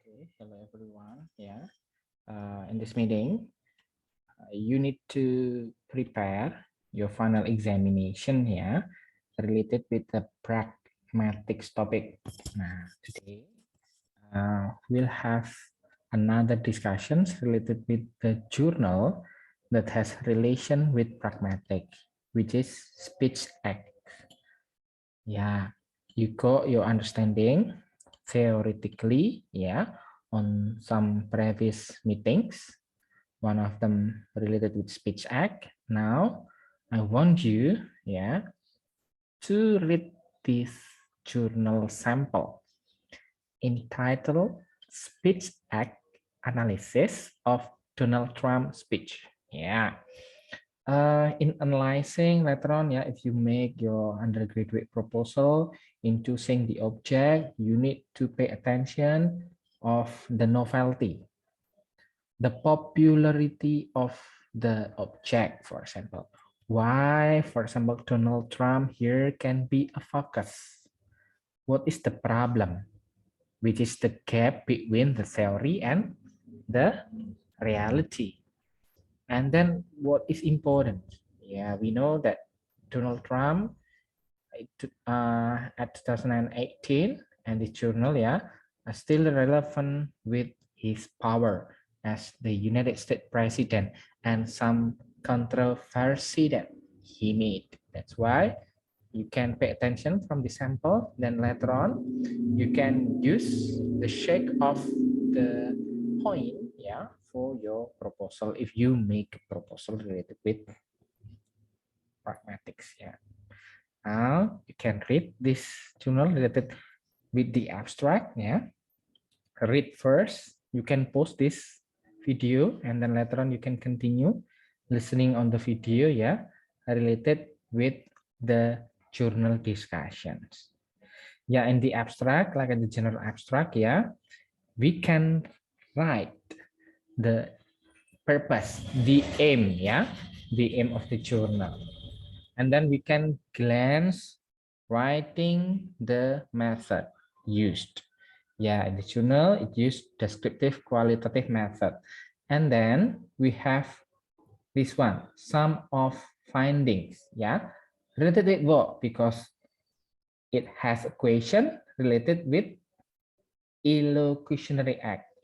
Okay, hello everyone. In this meeting, you need to prepare your final examination related with the pragmatics topic. Nah, today we'll have another discussions related with the journal that has relation with pragmatic, which is speech act. Yeah, you got your understanding theoretically, on some previous meetings, one of them related with speech act. Now, I want you, to read this journal sample entitled Speech Act Analysis of Donald Trump Speech. In analyzing later on, if you make your undergraduate proposal in choosing the object, you need to pay attention of the novelty, the popularity of the object, for example. Why, for example, Donald Trump here can be a focus. What is the problem? Which is the gap between the theory and the reality. And then what is important? We know that Donald Trump at 2018 and the journal, are still relevant with his power as the United States president and some controversy that he made. That's why you can pay attention from the sample. Then later on, you can use the shake of the point, for your proposal if you make a proposal related with pragmatics. Now you can read this journal related with the abstract. Read first. You can pause this video and then later on you can continue listening on the video, related with the journal discussions. In the abstract, like in the general abstract, we can write the purpose, the aim, the aim of the journal. And then we can glance writing the method used. In the journal, it used descriptive qualitative method. And then we have this one, sum of findings, related with what? Because it has a question related with illocutionary act.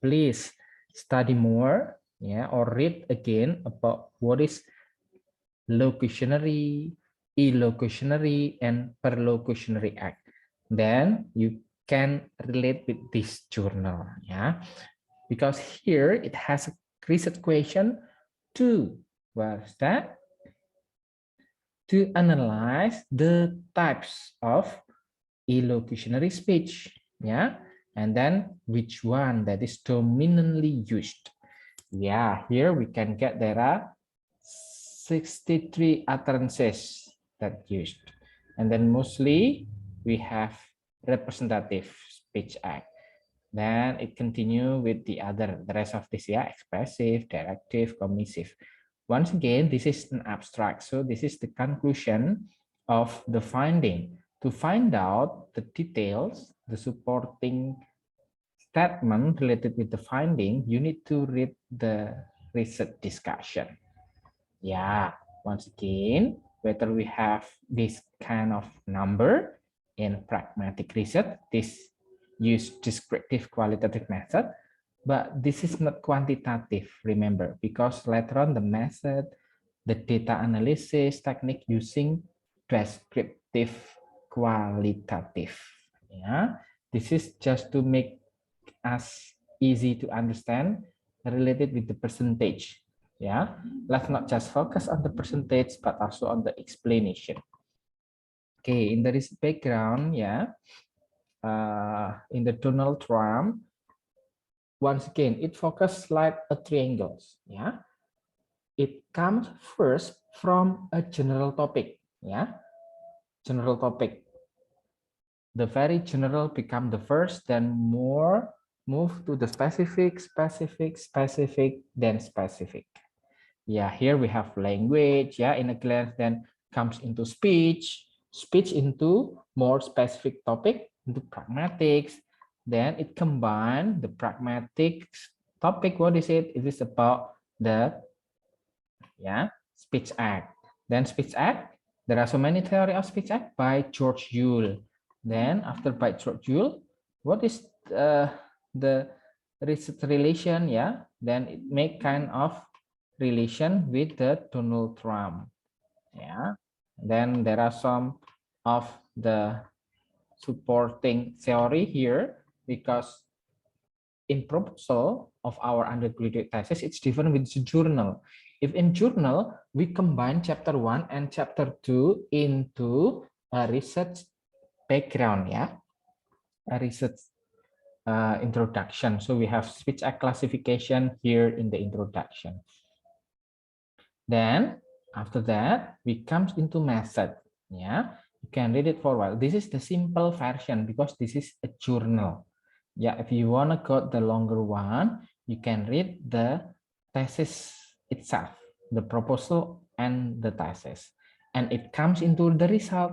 Please study more, or read again about what is locutionary, illocutionary, and perlocutionary act. Then you can relate with this journal, because here it has a research question to, what's that? To analyze the types of illocutionary speech, and then which one that is dominantly used. Here we can get there are 63 utterances that used, and then mostly we have representative speech act. Then it continue with the rest of this, expressive, directive, commissive. Once again, this is an abstract, so this is the conclusion of the finding. To find out the details, the supporting statement related with the finding, you need to read the research discussion. Once again, whether we have this kind of number in pragmatic research, this use descriptive qualitative method, but this is not quantitative, remember, because later on the method, the data analysis technique using descriptive qualitative. This is just to make us easy to understand related with the percentage. Let's not just focus on the percentage, but also on the explanation. Okay, in the background, in the Donald Trump, once again, it focuses like a triangle. It comes first from a general topic. General topic. The very general become the first, then more move to the specific, specific, specific, then specific. Here we have language, in a glance, then comes into speech, speech into more specific topic, into pragmatics, Then it combined the pragmatic topic. What is it? It is about the speech act. Then speech act, there are so many theory of speech act by George Yule. Then after by George Yule, what is the relation? Yeah, then it make kind of relation with the Donald Trump. Yeah, then there are some of the supporting theory here, because in proposal of our undergraduate thesis, it's different with the journal. If in journal, we combine chapter 1 and chapter 2 into a research background, a research introduction. So we have speech act classification here in the introduction. Then after that, we comes into method. You can read it for a while. This is the simple version because this is a journal. If you want to go the longer one, you can read the thesis itself, the proposal and the thesis. And it comes into the result.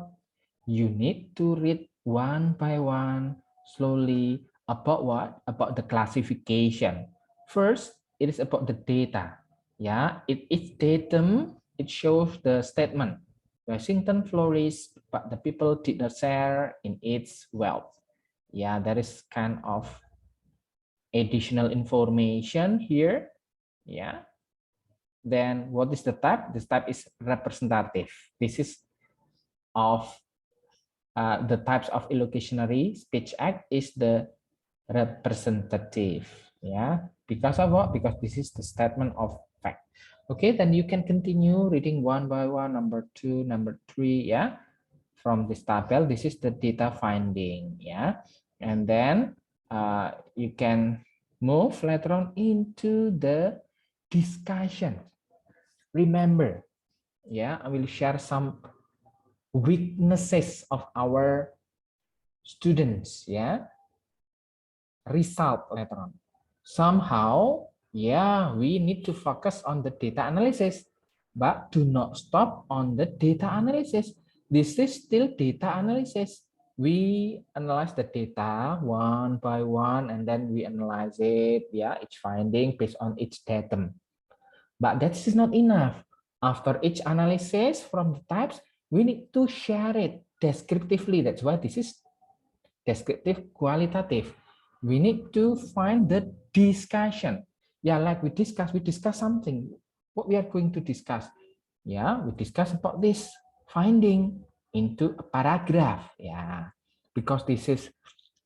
You need to read one by one, slowly, about what? About the classification. First, it is about the data. Each datum, it shows the statement. Washington flourished, but the people did not share in its wealth. That is kind of additional information here. Then what is the type? This type is representative. This is of the types of illocutionary speech act is the representative. Because of what? Because this is the statement of fact. Okay, then you can continue reading one by one, number 2, number 3, from this tabel. This is the data finding, and then you can move later on into the discussion. Remember, I will share some weaknesses of our students, result later on. Somehow, we need to focus on the data analysis, but do not stop on the data analysis. This is still data analysis. We analyze the data one by one, and then we analyze it, each finding based on each datum. But that is not enough. After each analysis from the types, we need to share it descriptively. That's why this is descriptive qualitative. We need to find the discussion. Like we discuss something. What we are going to discuss? We discuss about this finding into a paragraph. Because this is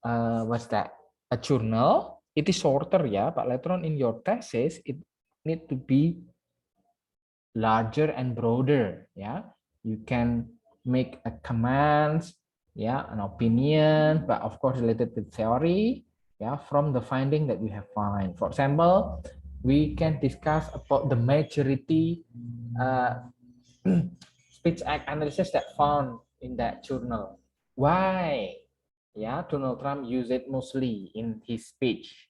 what's that? A journal. It is shorter, but later on in your thesis, it need to be larger and broader. You can make a comments, an opinion, but of course related to theory, from the finding that we have found. For example, we can discuss about the majority speech act analysis that found in that journal. Why? Donald Trump used it mostly in his speech.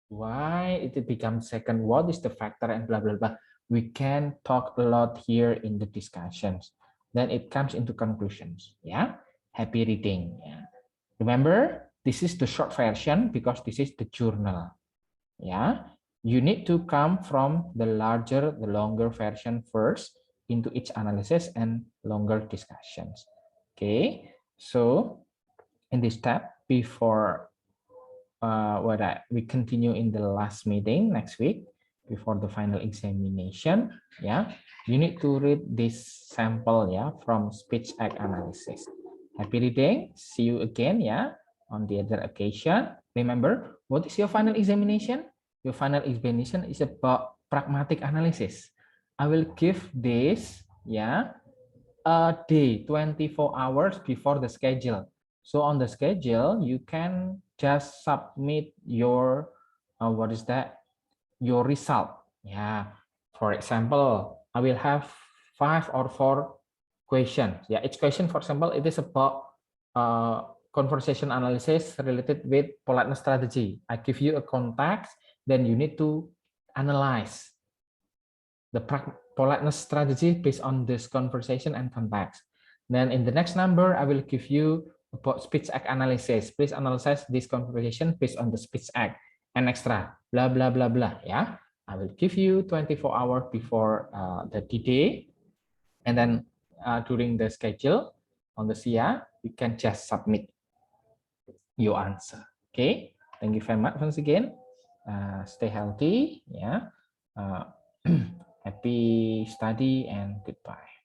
Why it becomes second? What is the factor and blah blah blah. We can talk a lot here in the discussions. Then it comes into conclusions. Happy reading. Remember, this is the short version because this is the journal. You need to come from the longer version first into each analysis and longer discussions. Okay, so in this step, before we continue in the last meeting next week, before the final examination, you need to read this sample, from speech act analysis. Happy reading. See you again, on the other occasion. Remember, what is your final examination? Your final examination is about pragmatic analysis. I will give this, a day, 24 hours before the schedule. So on the schedule, you can just submit your your result. For example, I will have 5 or 4 questions. Each question, for example, it is about conversation analysis related with politeness strategy. I give you a context, then you need to analyze the politeness strategy based on this conversation and context. Then in the next number, I will give you about speech act analysis. Please analyze this conversation based on the speech act and extra blah blah blah blah. Yeah, I will give you 24 hours before the D-Day, and then during the schedule on the SIA, you can just submit your answer. Okay, thank you very much once again. Stay healthy. Yeah, happy study and goodbye.